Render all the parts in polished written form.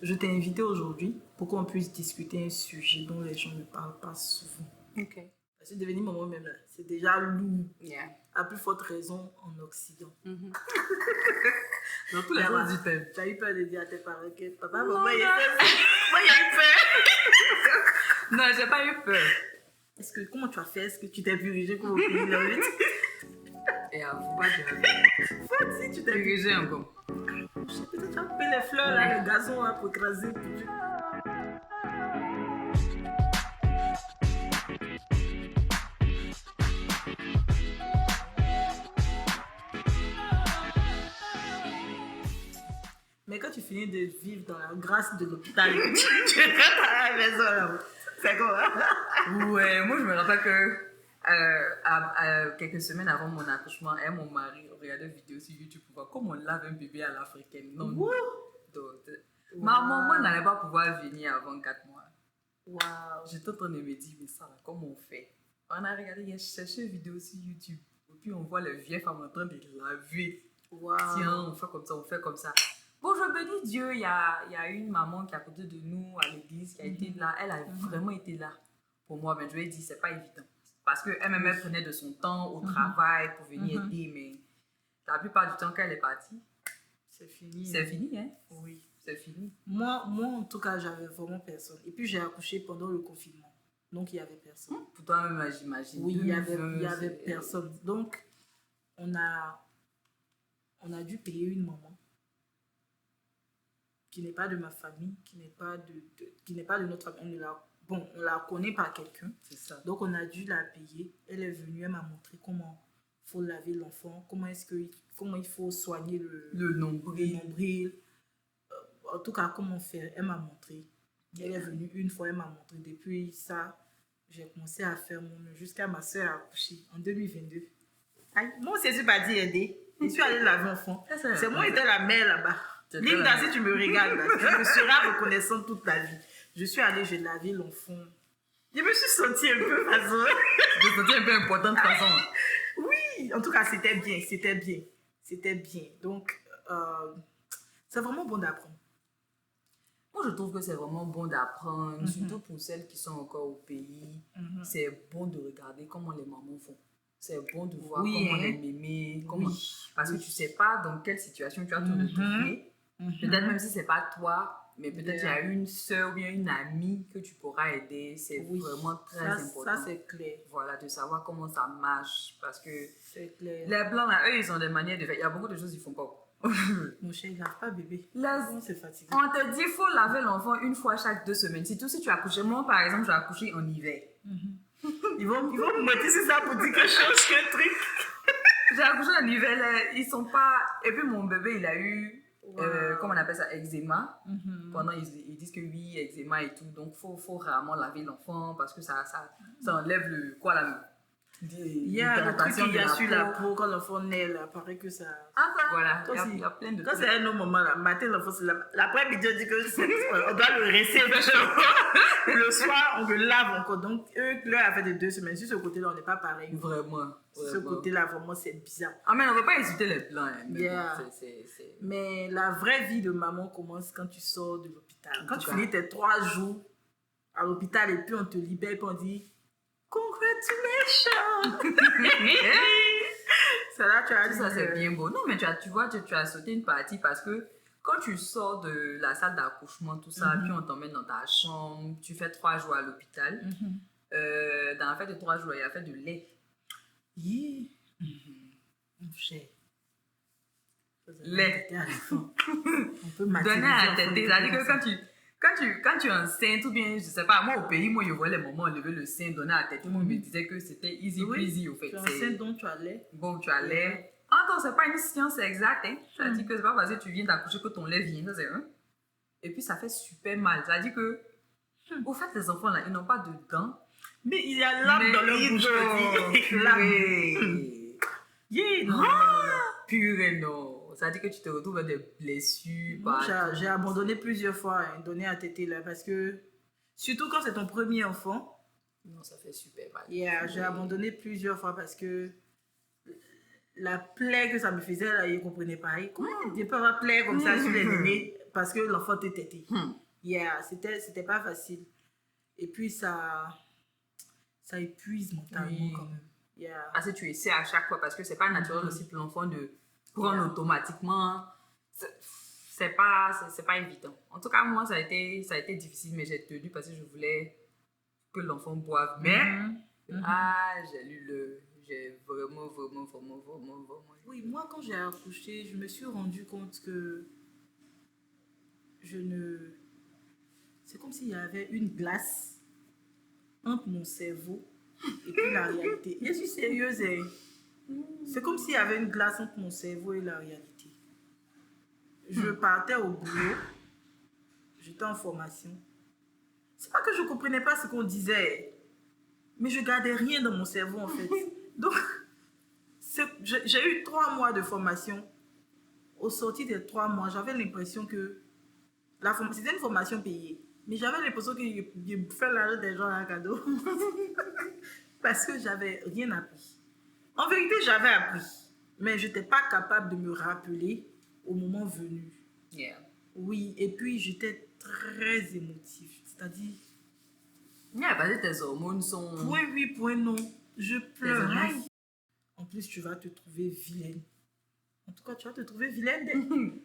je t'ai invité aujourd'hui pour qu'on puisse discuter un sujet dont les gens ne parlent pas souvent. Ok. Parce que devenir maman même, là, c'est déjà lourd. Yeah. À plus forte raison en Occident. Mm-hmm. Dans tous les Là-bas, sens du terme. Tu as eu peur de dire à tes parents que papa, Non, maman, il non. moi, il y a eu peur. Non, j'ai pas eu peur. Comment tu as fait? Est-ce que tu t'es dirigé comme au pays là? Et faut pas dire. Si tu t'es Dirigé encore. Je sais peut-être tu as coupé les fleurs, là, le gazon là, pour écraser. Mais quand tu finis de vivre dans la grâce de l'hôpital, tu rentres à la maison là. C'est quoi? Ouais, moi je me rappelle que quelques semaines avant mon accouchement, et mon mari regardait une vidéo sur YouTube pour voir comment on lave un bébé à l'africaine. Non. Wow. Donc, ma maman n'allait pas pouvoir venir avant 4 mois. Wow. J'étais en train de me dire, mais ça là, comment on fait? On a regardé, il a cherché une vidéo sur YouTube. Et puis on voit les vieilles femmes en train de laver. Wow. Tiens, on fait comme ça, on fait comme ça. Bon, je bénis Dieu, il y a une maman qui est à côté de nous à l'église qui a été là. Elle a vraiment été là pour moi. Mais je lui ai dit, c'est pas évident. Parce qu'elle-même, elle prenait de son temps au travail pour venir aider. Mais la plupart du temps qu'elle est partie, c'est fini. C'est fini, hein? Oui. C'est fini. Moi, en tout cas, j'avais vraiment personne. Et puis, j'ai accouché pendant le confinement. Donc, il n'y avait personne. Pour toi-même, j'imagine. Oui, il y avait personne. Donc, on a dû payer une maman qui n'est pas de ma famille, qui n'est pas de notre famille. On la connaît par quelqu'un. C'est ça. Donc, on a dû la payer. Elle est venue, elle m'a montré comment il faut laver l'enfant, comment il faut soigner le nombril. En tout cas, comment faire. Elle m'a montré. Elle est venue une fois, elle m'a montré. Depuis ça, j'ai commencé à faire mon jusqu'à ma soeur a accouché en 2022. Moi aussi, je suis partie aider. Je suis allée laver l'enfant. C'est moi qui étais la mère là-bas. Linda, si tu me regardes, là, tu me seras reconnaissante toute ta vie. Je suis allée, j'ai lavé l'enfant. Je me suis sentie un peu façon. Je me sentais un peu importante façon. Oui, en tout cas, c'était bien. Donc, c'est vraiment bon d'apprendre. Moi, je trouve que c'est vraiment bon d'apprendre, surtout pour celles qui sont encore au pays. C'est bon de regarder comment les mamans font. C'est bon de voir comment les mémés, parce que tu ne sais pas dans quelle situation tu vas te retrouver. Peut-être même si ce n'est pas toi, mais peut-être il y a une soeur ou bien une amie que tu pourras aider. C'est vraiment très important. Ça, c'est clair. Voilà, de savoir comment ça marche. Parce que c'est clair. Les blancs, là, eux, ils ont des manières de faire. Il y a beaucoup de choses qu'ils ne font pas. Mon cher, il ne lave pas bébé. C'est fatigué. On te dit qu'il faut laver l'enfant une fois chaque 2 semaines. Surtout si tu as accouché. Moi, par exemple, j'ai accouché en hiver. Ils vont me motiver c'est ça pour dire quelque chose, qu'un truc. J'ai accouché en hiver, là, ils sont pas... Et puis mon bébé, il a eu, comment on appelle ça, eczéma. Pendant, ils disent que oui, eczéma et tout. Donc, faut rarement laver l'enfant parce que ça enlève le... Quoi, là, il y a le truc qu'il y a sur la peau quand l'enfant naît, là, paraît que ça... Voilà, il y a plein de quand trucs. c'est un autre moment, là, matin, l'enfant, c'est l'après-midi, on dit qu'on doit le rincer. Le soir, on le lave encore. Donc, eux, leur affaire de 2 semaines. Sur ce côté-là, on n'est pas pareil. Vraiment. Sur ce côté-là, vraiment, c'est bizarre. Ah, mais on ne veut pas insulter les plans. Hein, mais mais la vraie vie de maman commence quand tu sors de l'hôpital. Quand tu finis tes 3 jours à l'hôpital et puis on te libère et puis on dit congratulations. C'est là tu as dit ça, c'est bien beau. Non, mais tu vois, tu as sauté une partie parce que quand tu sors de la salle d'accouchement, tout ça, puis on t'emmène dans ta chambre, tu fais 3 jours à l'hôpital. Dans la fête de 3 jours, il y a fait de lait. Mon cher. Lait. On peut donner à téter. C'est-à-dire que quand tu es enceinte, ou bien, je sais pas, moi au pays, moi je voyais les mamans lever le sein, donner à téter. Moi, je me disais que c'était easy peasy au fait. Tu es enceinte, donc tu as lait. Bon, tu as lait. Attends, c'est pas une science exacte. Hein. Ça dit que c'est pas parce que tu viens d'accoucher que ton lait vient. Ça, c'est un. Et puis ça fait super mal. Ça dit que, au fait, les enfants là, ils n'ont pas de dents. Mais il y a l'âme dans leur bouche. Purée, non. Ça dit que tu te retrouves avec des blessures. J'ai abandonné plusieurs fois, donner à téter là, parce que, surtout quand c'est ton premier enfant. Non, ça fait super mal. J'ai abandonné plusieurs fois parce que la plaie que ça me faisait, là, ils ne comprenaient pas. Comment ils peuvent avoir plaie comme ça sur les nénés? parce que l'enfant était tété. Yeah, c'était pas facile. Et puis, ça épuise mentalement quand même. Yeah. Parce que tu essaies à chaque fois, parce que c'est pas naturel aussi pour l'enfant de prendre automatiquement. C'est pas évident. En tout cas, moi, ça a été difficile, mais j'ai tenu parce que je voulais que l'enfant boive. Mais, j'ai vraiment. Oui, moi, quand j'ai accouché, je me suis rendu compte que c'est comme s'il y avait une glace entre mon cerveau et puis la réalité. Je suis sérieuse. C'est comme s'il y avait une glace entre mon cerveau et la réalité. Je partais au boulot. J'étais en formation. C'est pas que je comprenais pas ce qu'on disait, mais je gardais rien dans mon cerveau en fait. Donc, j'ai eu 3 mois de formation. Au sorti des 3 mois, j'avais l'impression que c'était une formation payée. Mais j'avais l'impression que je fais l'argent des gens à un cadeau. Parce que j'avais rien appris. En vérité, j'avais appris. Mais je n'étais pas capable de me rappeler au moment venu. Yeah. Oui, et puis j'étais très émotive. C'est-à-dire... Yeah, parce que tes hormones sont... Point oui, point non. Je pleurais. En plus, tu vas te trouver vilaine. En tout cas, tu vas te trouver vilaine.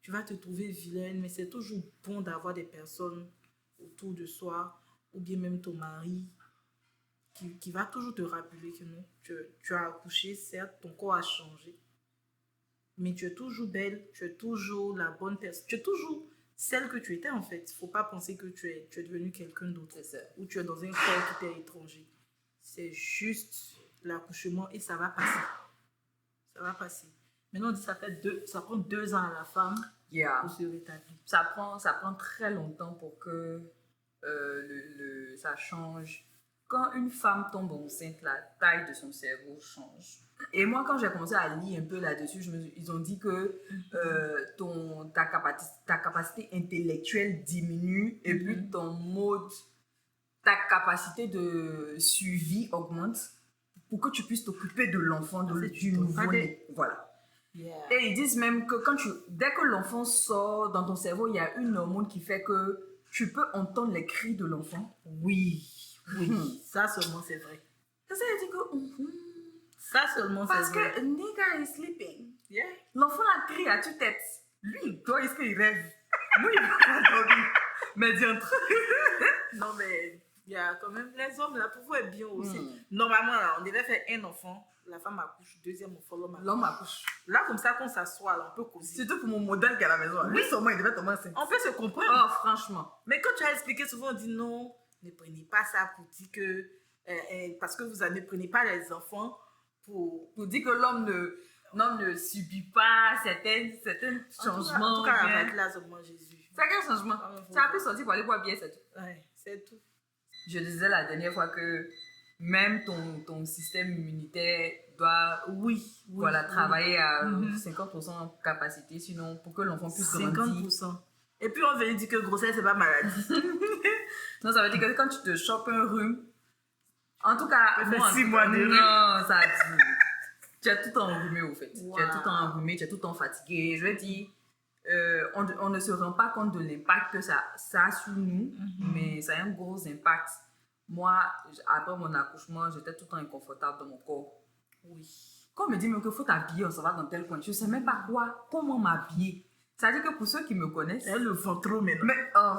Tu vas te trouver vilaine, mais c'est toujours bon d'avoir des personnes autour de soi, ou bien même ton mari, qui va toujours te rappeler que non, tu as accouché, certes, ton corps a changé, mais tu es toujours belle, tu es toujours la bonne personne, tu es toujours celle que tu étais en fait. Il ne faut pas penser que tu es devenue quelqu'un d'autre, ou tu es dans un corps qui t'est étranger. C'est juste l'accouchement et ça va passer. Ça va passer. Maintenant, on dit que ça prend 2 ans à la femme pour se rétablir. Ça prend très longtemps pour que ça change. Quand une femme tombe enceinte, la taille de son cerveau change. Et moi, quand j'ai commencé à lire un peu là-dessus, ils ont dit que ta capacité intellectuelle diminue et puis ta capacité de suivi augmente pour que tu puisses t'occuper de l'enfant, du nouveau-né. Voilà. Yeah. Et ils disent même que dès que l'enfant sort dans ton cerveau, il y a une hormone qui fait que tu peux entendre les cris de l'enfant. Oui. Ça seulement c'est vrai. Ça veut dire que... Ça seulement c'est vrai. Parce que nigga is sleeping. Yeah. L'enfant a crié à tue-tête. Lui, il dort, est-ce qu'il rêve? Moi, il va pas dormir. Mais diantre. Non, mais il y a quand même... Les hommes, là, pour vous, est bien aussi. Normalement, là, on devait faire un enfant. La femme accouche, 2e enfant, l'homme accouche. Là, comme ça, qu'on s'assoit, là, on peut causer. Surtout pour mon modèle qui est à la maison. Lui, seulement, il devait tomber enceinte. On peut se comprendre. Oh, franchement. Mais quand tu as expliqué, souvent, on dit non, ne prenez pas ça pour dire que... parce que vous ne prenez pas les enfants pour dire que l'homme ne subit pas certains changements. En tout cas, avec là, seulement Jésus. C'est quel changement? Tu as pu sortir pour aller boire bien, c'est tout. Ouais, c'est tout. Je disais la dernière fois que même ton système immunitaire doit travailler à 50% de capacité, sinon pour que l'enfant puisse grandir. 50%. Et puis on veut dire que grossesse, c'est pas maladie. Non, ça veut dire que quand tu te chopes un rhume, en tout cas, moi, 6 mois de rhume. Non, ça dit. Tu es tout le temps enrhumé, au fait. Wow. Tu es tout le temps enrhumé, tu es tout le temps fatigué. Je veux dire, on ne se rend pas compte de l'impact que ça a sur nous, mais ça a un gros impact. Moi, après mon accouchement, j'étais tout le temps inconfortable dans mon corps. Oui. Quand on me dit qu'il faut t'habiller, on s'en va dans tel coin, je ne sais même pas comment m'habiller. C'est-à-dire que pour ceux qui me connaissent... Elle le ventre maintenant. Mais, oh...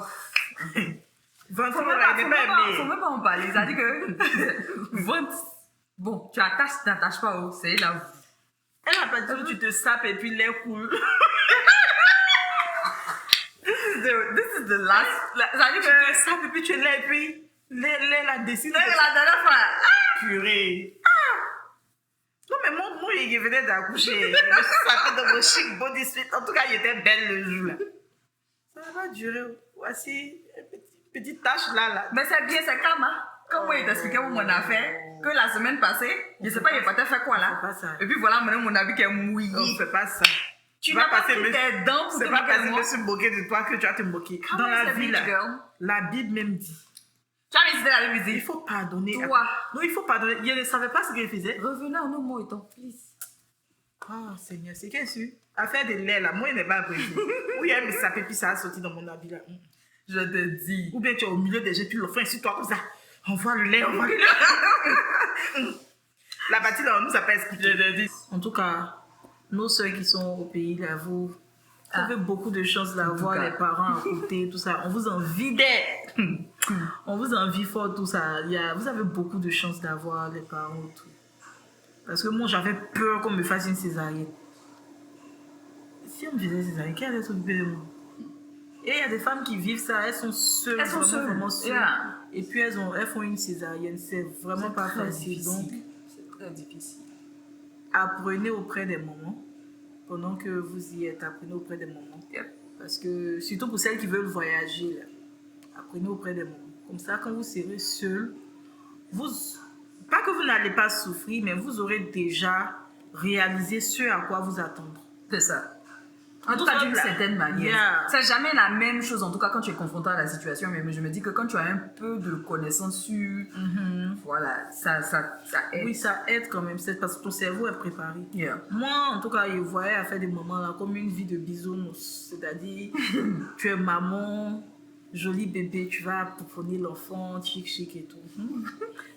Ventre, il n'est pas aimé. Faut même pas en parler. C'est-à-dire que... ventre... Bon, tu n'attaches pas haut, c'est là. Elle n'a pas dit que tu te sapes et puis l'air coule. This is the last... C'est-à-dire que tu te sapes et puis tu es là et puis... L'air la décide. La dernière fois. Purée. Non, mais moi, il venait d'accoucher. Je me suis sapée dans mon chic body suit. En tout cas, il était belle le jour-là. Ça va durer. Voici une petite tache là. Mais c'est bien, c'est calme. Hein? Comme moi, il t'expliquait mon affaire, que la semaine passée, je ne sais pas, il va te faire quoi là. Pas ça. Et puis voilà, maintenant, mon habit qui est mouillé. On ne fait pas ça. Tu vas pas pris tes dents pour te moquer de moi. C'est pas parce que je me suis moquée de toi que tu vas te moquer. Dans la vie, la Bible même dit. Tu as visité la Bible. Il faut pardonner. Toi. Non, il faut pardonner. Il ne savait pas ce qu'il faisait. Revenez en nos mots, please. Ah, Seigneur, c'est qu'est-ce que à faire des laits là, moi il n'est pas brisé. Ou il y a me sapé puis ça a sorti dans mon habit là. Je te dis. Ou bien tu es au milieu des jeux puis l'enfant sur toi comme ça. On voit le lait, on voit le lait. La partie là, on nous a pas expliqué. Je te dis. En tout cas, nos soeurs qui sont au pays là, vous avez beaucoup de chance d'avoir les parents à côté, tout ça. On vous envie on vous envie fort, tout ça. Vous avez beaucoup de chance d'avoir les parents autour. Parce que moi, j'avais peur qu'on me fasse une césarienne. Si on me faisait une césarienne, qui allait s'occuper de moi? Et il y a des femmes qui vivent ça, elles sont seules. Elles sont seules. Vraiment seules. Yeah. Et puis elles font une césarienne. C'est vraiment pas facile. Difficile. Donc, c'est très difficile. apprenez auprès des mamans. Pendant que vous y êtes, apprenez auprès des mamans. Yep. Parce que, surtout pour celles qui veulent voyager, là, apprenez auprès des mamans. Comme ça, quand vous serez seul, pas que vous n'allez pas souffrir, mais vous aurez déjà réalisé ce à quoi vous attendre. C'est ça. En tout cas, d'une certaine manière. Yeah. C'est jamais la même chose, en tout cas, quand tu es confronté à la situation. Mais je me dis que quand tu as un peu de connaissance sur... Voilà, ça aide. Oui, ça aide quand même. C'est parce que ton cerveau est préparé. Yeah. Moi, en tout cas, je voyais à faire des moments là comme une vie de bisounours. C'est-à-dire, tu es maman, joli bébé, tu vas pouponner l'enfant, chic et tout.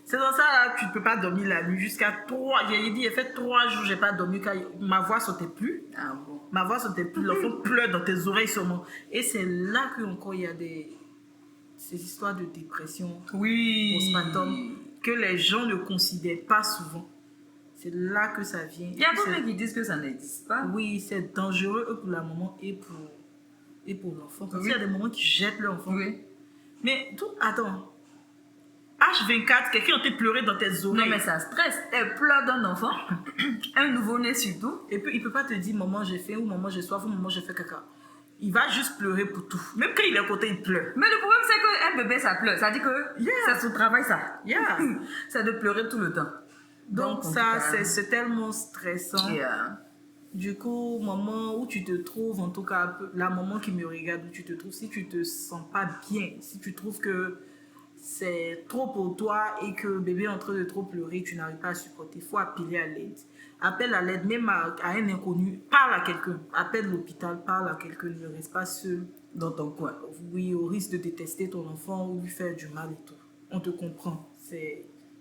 C'est dans ça là, tu ne peux pas dormir la nuit jusqu'à 3. J'ai fait 3 jours, je n'ai pas dormi car ma voix ne sautait plus. Ah bon? Ma voix ne sautait plus, l'enfant pleure dans tes oreilles seulement. Et c'est là qu'encore il y a ces histoires de dépression postpartum que les gens ne considèrent pas souvent. C'est là que ça vient. Il y a d'autres qui disent que ça n'existe pas. Oui, c'est dangereux pour la maman et pour l'enfant. Parce qu'il y a des mamans qui jettent leur enfant. Oui. Mais attends. H24, quelqu'un te pleurer dans tes oreilles. Non, mais ça stresse. Elle pleure d'un enfant, un nouveau-né surtout. Et puis, il ne peut pas te dire maman j'ai faim ou maman j'ai soif ou maman j'ai fait caca. Il va juste pleurer pour tout. Même quand il est à côté, il pleure. Mais le problème, c'est qu'un bébé, ça pleure. Ça dit que c'est son travail, ça. Yeah. C'est de pleurer tout le temps. Donc ça, c'est tellement stressant. Yeah. Du coup, maman, où tu te trouves, en tout cas, la maman qui me regarde, où tu te trouves, si tu te sens pas bien, si tu trouves que c'est trop pour toi et que bébé est en train de trop pleurer, tu n'arrives pas à supporter, il faut appeler à l'aide. Appelle à l'aide, même à un inconnu, parle à quelqu'un, appelle l'hôpital, parle à quelqu'un, ne reste pas seul dans ton coin. Oui, au risque de détester ton enfant ou lui faire du mal et tout. On te comprend,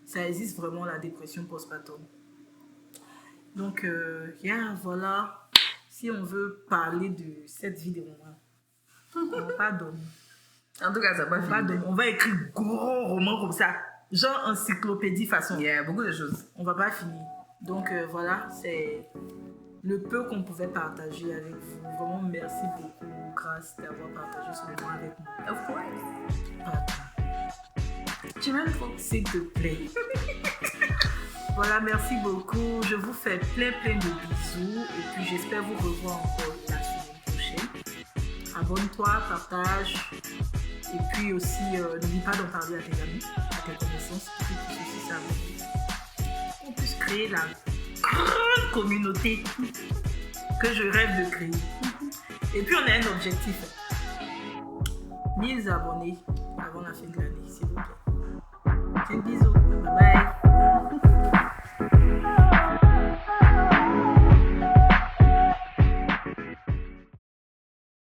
ça existe vraiment la dépression postpartum. Donc, voilà, si on veut parler de cette vie de maman, on va pas dormir. En tout cas, ça va fini. On va écrire gros roman comme ça, genre encyclopédie façon. Il y a beaucoup de choses. On va pas finir. Donc voilà, c'est le peu qu'on pouvait partager avec vous. Vraiment, merci beaucoup, Grâce, d'avoir partagé ce moment avec moi. Of course. Tu m'aimes trop, s'il te plaît. Voilà, merci beaucoup. Je vous fais plein de bisous et puis j'espère vous revoir encore la semaine prochaine. Abonne-toi, partage. Et puis aussi, n'oublie pas d'en parler à tes amis, à tes connaissances, pour que ceci on puisse créer la grande communauté que je rêve de créer. Et puis, on a un objectif. 1000 abonnés avant la fin de l'année, s'il vous plaît. Un bisou. Bye bye.